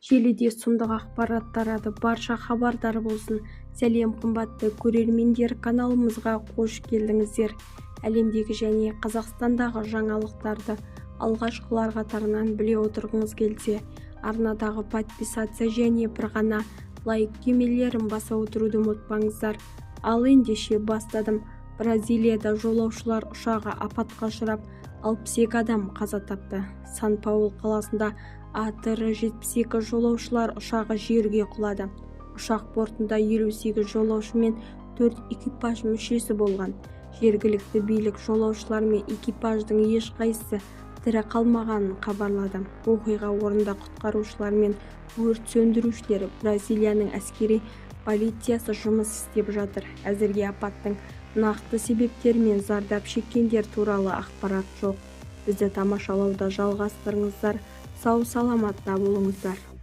желіде сұмдық ақпарат тарады. Барша хабардар болсын. Сәлем қымбатты көрермендер, каналымызға қош келдіңіздер. Әлемдегі және Қазақстандағы жаңалықтарды алғашқылар қатарынан біле отырғыңыз келсе, арнадағы подписация және бір ғана лайк түймелерін баса отыруды ұмытпаңыздар. Ал ендеше бастадым. Бразилияда жолаушылар ұшағы апатқа ұшырап, 62 адам қаза тапты. Сан-Паулу қаласында АТР-72 жолаушылар ұшағы жерге құлады. Ұшақ бортында 58 жолаушы мен 4 экипаж мүшесі болған. Жергілікті билік жолаушылар мен экипаждың ешқайсысы тірі қалмағанын хабарлады. Оқиға орнында құтқарушылар мен өрт сөндірушілер, Бразилияның әскери полициясы жұмыс істеп жатыр. Әзірге апаттың нақты себептері мен зардап шеккендер туралы ақпарат жоқ. Бізді тамашалауда жалғастырыңыздар. Сау саламатта болыңыздар.